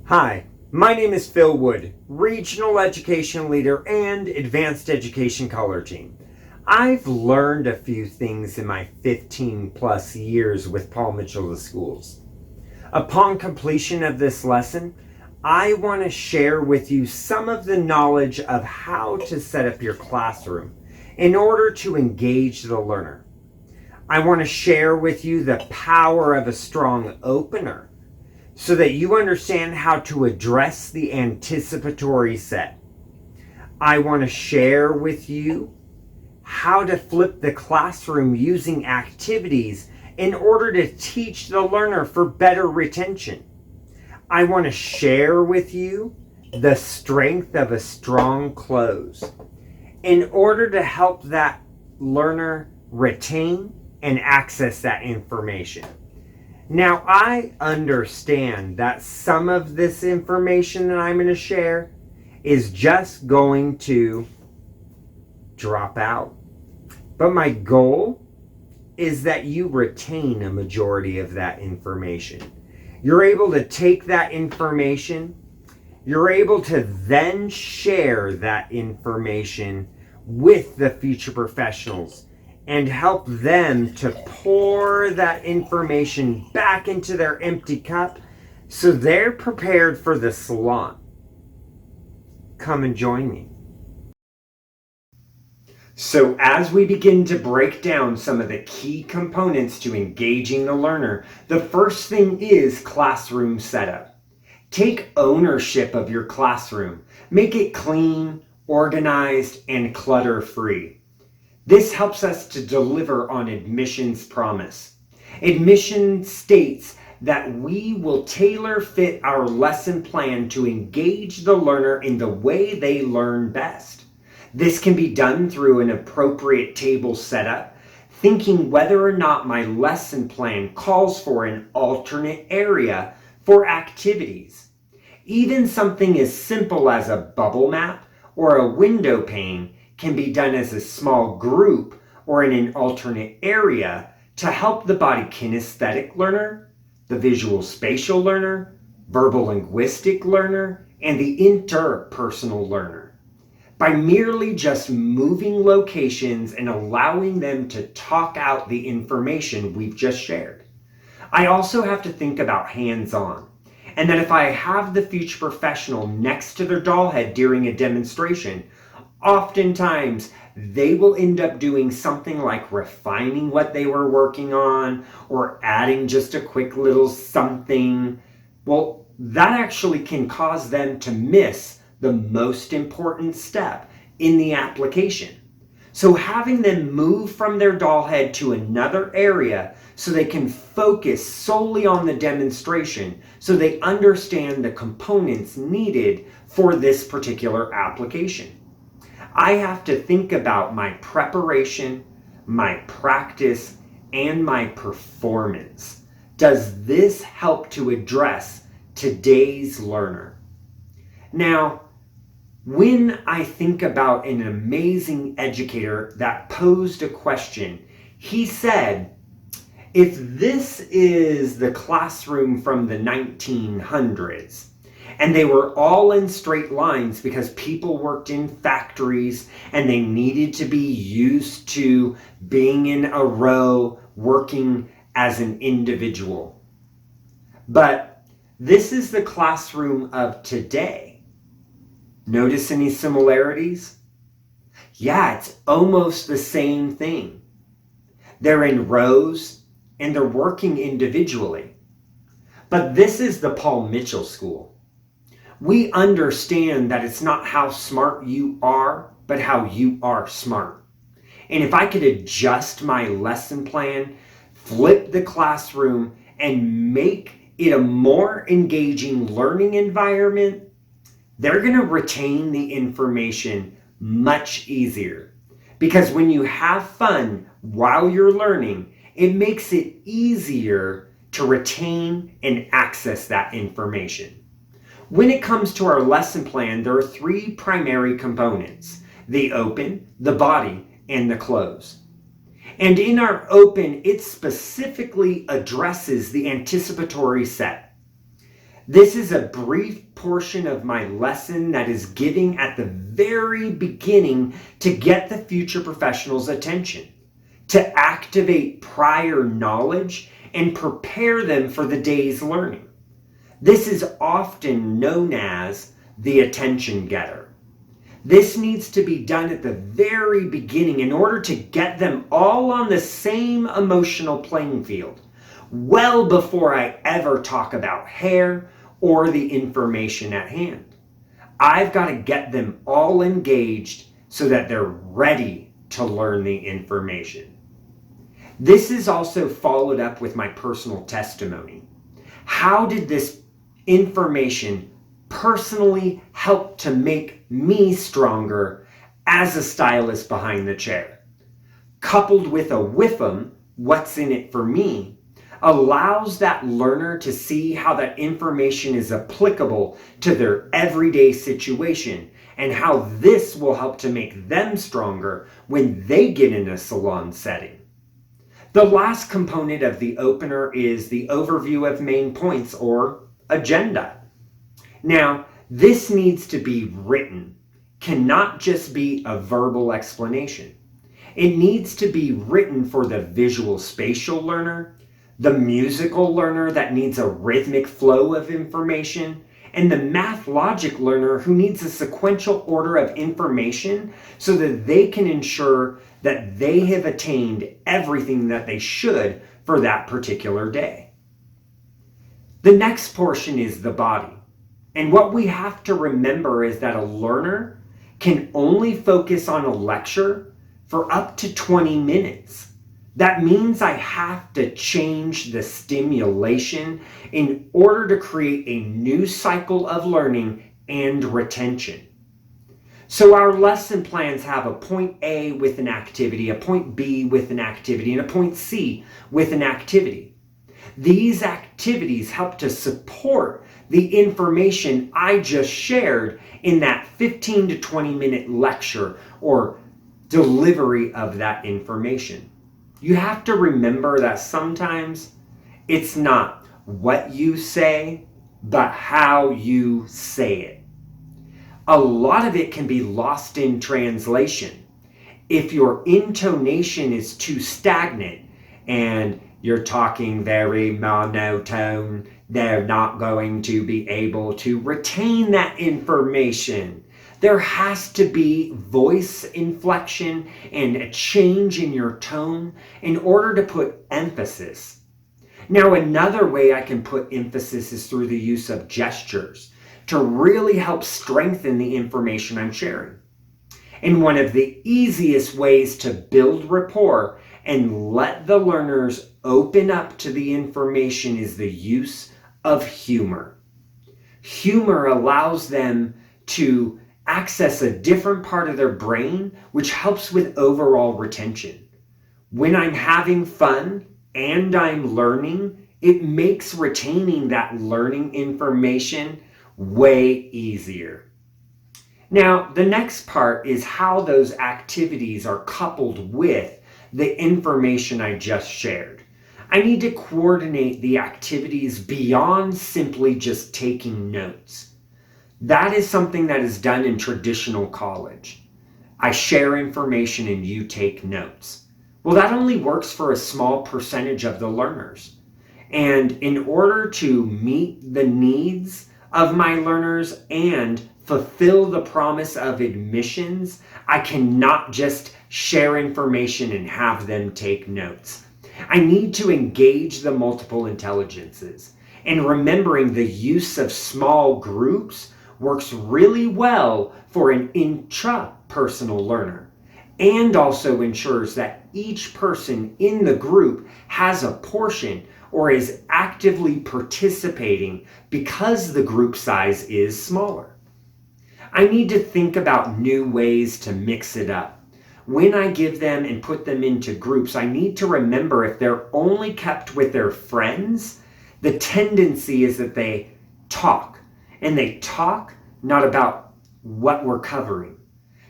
Hi, my name is Phil Wood, Regional Education Leader and Advanced Education Color Team. I've learned a few things in my 15 plus years with Paul Mitchell Schools. Upon completion of this lesson, I want to share with you some of the knowledge of how to set up your classroom in order to engage the learner. I want to share with you the power of a strong opener so that you understand how to address the anticipatory set. I want to share with you how to flip the classroom using activities in order to teach the learner for better retention. I want to share with you the strength of a strong close in order to help that learner retain and access that information. Now, I understand that some of this information that I'm going to share is just going to drop out. But my goal is that you retain a majority of that information. You're able to take that information, you're able to then share that information with the future professionals and help them to pour that information back into their empty cup so they're prepared for the salon. Come and join me. So as we begin to break down some of the key components to engaging the learner, the first thing is classroom setup. Take ownership of your classroom. Make it clean, organized, and clutter-free. This helps us to deliver on admission's promise. Admission states that we will tailor fit our lesson plan to engage the learner in the way they learn best. This can be done through an appropriate table setup, thinking whether or not my lesson plan calls for an alternate area for activities. Even something as simple as a bubble map or a window pane can be done as a small group or in an alternate area to help the body kinesthetic learner, the visual spatial learner, verbal linguistic learner, and the interpersonal learner. By merely just moving locations and allowing them to talk out the information we've just shared. I also have to think about hands-on, and that if I have the future professional next to their doll head during a demonstration, oftentimes they will end up doing something like refining what they were working on or adding just a quick little something. Well, that actually can cause them to miss the most important step in the application. So having them move from their doll head to another area so they can focus solely on the demonstration, so they understand the components needed for this particular application. I have to think about my preparation, my practice, and my performance. Does this help to address today's learner? Now, when I think about an amazing educator that posed a question, he said, if this is the classroom from the 1900s, and they were all in straight lines because people worked in factories and they needed to be used to being in a row, working as an individual. But this is the classroom of today. Notice any similarities? Yeah, it's almost the same thing. They're in rows and they're working individually. But this is the Paul Mitchell School. We understand that it's not how smart you are, but how you are smart. And if I could adjust my lesson plan, flip the classroom, and make it a more engaging learning environment, they're going to retain the information much easier. Because when you have fun while you're learning, it makes it easier to retain and access that information. When it comes to our lesson plan, there are three primary components: the open, the body, and the close. And in our open, it specifically addresses the anticipatory set. This is a brief portion of my lesson that is giving at the very beginning to get the future professional's attention, to activate prior knowledge and prepare them for the day's learning. This is often known as the attention getter. This needs to be done at the very beginning in order to get them all on the same emotional playing field, well before I ever talk about hair or the information at hand. I've got to get them all engaged so that they're ready to learn the information. This is also followed up with my personal testimony. How did this information personally help to make me stronger as a stylist behind the chair? Coupled with a WIFM, what's in it for me, allows that learner to see how that information is applicable to their everyday situation and how this will help to make them stronger when they get in a salon setting. The last component of the opener is the overview of main points or agenda. Now, this needs to be written, cannot just be a verbal explanation. It needs to be written for the visual spatial learner, the musical learner that needs a rhythmic flow of information, and the math logic learner who needs a sequential order of information so that they can ensure that they have attained everything that they should for that particular day. The next portion is the body. And what we have to remember is that a learner can only focus on a lecture for up to 20 minutes. That means I have to change the stimulation in order to create a new cycle of learning and retention. So our lesson plans have a point A with an activity, a point B with an activity, and a point C with an activity. These activities help to support the information I just shared in that 15 to 20 minute lecture or delivery of that information. You have to remember that sometimes it's not what you say, but how you say it. A lot of it can be lost in translation. If your intonation is too stagnant and you're talking very monotone, they're not going to be able to retain that information. There has to be voice inflection and a change in your tone in order to put emphasis. Now, another way I can put emphasis is through the use of gestures to really help strengthen the information I'm sharing. And one of the easiest ways to build rapport and let the learners open up to the information is the use of humor. Humor allows them to access a different part of their brain, which helps with overall retention. When I'm having fun and I'm learning, it makes retaining that learning information way easier. Now, the next part is how those activities are coupled with the information I just shared. I need to coordinate the activities beyond simply just taking notes. That is something that is done in traditional college. I share information and you take notes. Well, that only works for a small percentage of the learners. And in order to meet the needs of my learners and fulfill the promise of admissions, I cannot just share information and have them take notes. I need to engage the multiple intelligences. And remembering the use of small groups works really well for an intrapersonal learner and also ensures that each person in the group has a portion or is actively participating because the group size is smaller. I need to think about new ways to mix it up. When I give them and put them into groups, I need to remember if they're only kept with their friends, the tendency is that they talk. And they talk not about what we're covering.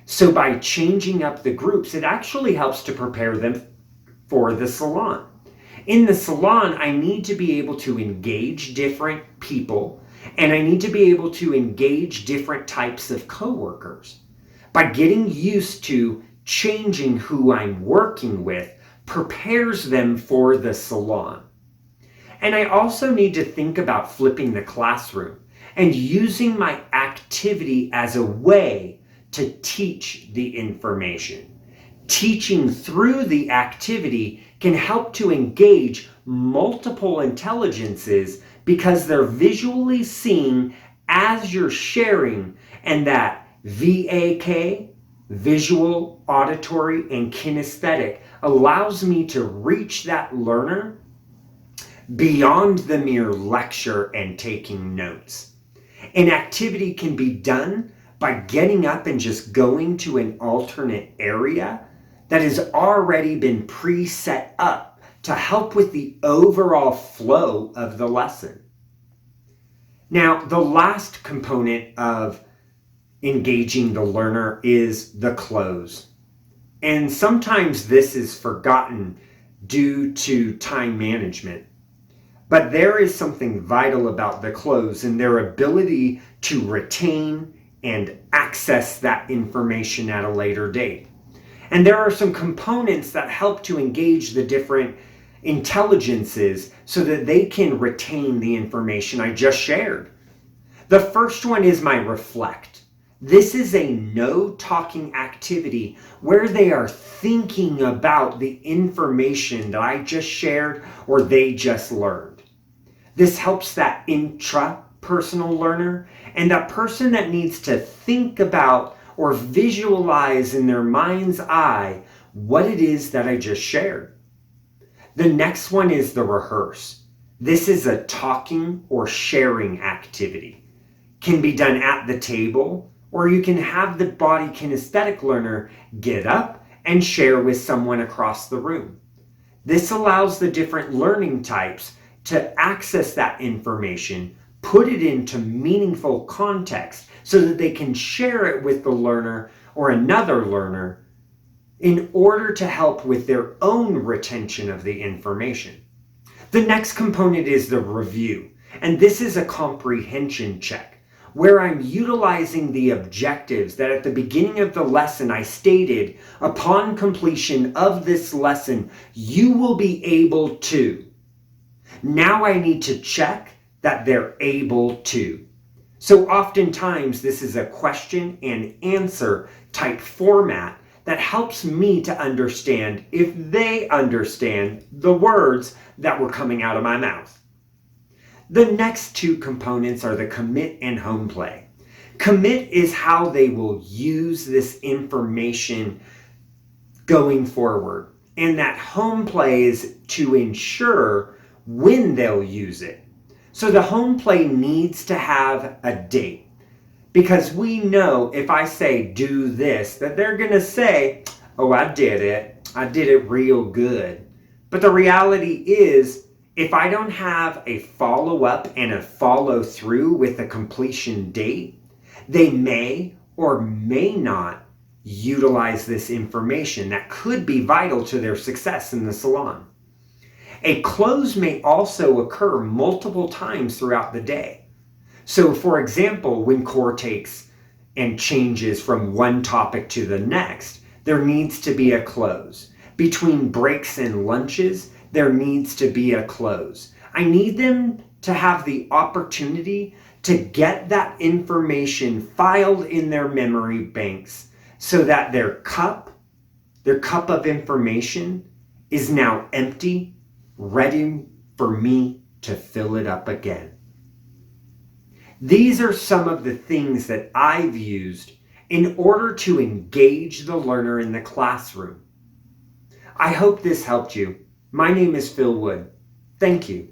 So by changing up the groups, it actually helps to prepare them for the salon. In the salon, I need to be able to engage different people, and I need to be able to engage different types of coworkers. By getting used to changing who I'm working with prepares them for the salon. And I also need to think about flipping the classroom and using my activity as a way to teach the information. Teaching through the activity can help to engage multiple intelligences because they're visually seeing as you're sharing, and that VAK, visual, auditory, and kinesthetic, allows me to reach that learner beyond the mere lecture and taking notes. An activity can be done by getting up and just going to an alternate area that has already been pre-set up to help with the overall flow of the lesson. Now, the last component of engaging the learner is the close. And sometimes this is forgotten due to time management. But there is something vital about the close and their ability to retain and access that information at a later date. And there are some components that help to engage the different intelligences so that they can retain the information I just shared. The first one is my reflect. This is a no talking activity where they are thinking about the information that I just shared or they just learned. This helps that intrapersonal learner and that person that needs to think about or visualize in their mind's eye what it is that I just shared. The next one is the rehearse. This is a talking or sharing activity. Can be done at the table, or you can have the body kinesthetic learner get up and share with someone across the room. This allows the different learning types to access that information, put it into meaningful context so that they can share it with the learner or another learner in order to help with their own retention of the information. The next component is the review, and this is a comprehension check where I'm utilizing the objectives that at the beginning of the lesson I stated, upon completion of this lesson, you will be able to. Now I need to check that they're able to. So oftentimes this is a question and answer type format that helps me to understand if they understand the words that were coming out of my mouth. The next two components are the commit and home play. Commit is how they will use this information going forward. And that home play is to ensure when they'll use it. So the home play needs to have a date. Because we know if I say do this, that they're going to say, oh, I did it. I did it real good. But the reality is, if I don't have a follow-up and a follow-through with a completion date, they may or may not utilize this information that could be vital to their success in the salon. A close may also occur multiple times throughout the day. So, for example, when core takes and changes from one topic to the next, there needs to be a close. Between breaks and lunches, there needs to be a close. I need them to have the opportunity to get that information filed in their memory banks so that their cup of information is now empty, ready for me to fill it up again. These are some of the things that I've used in order to engage the learner in the classroom. I hope this helped you. My name is Phil Wood. Thank you.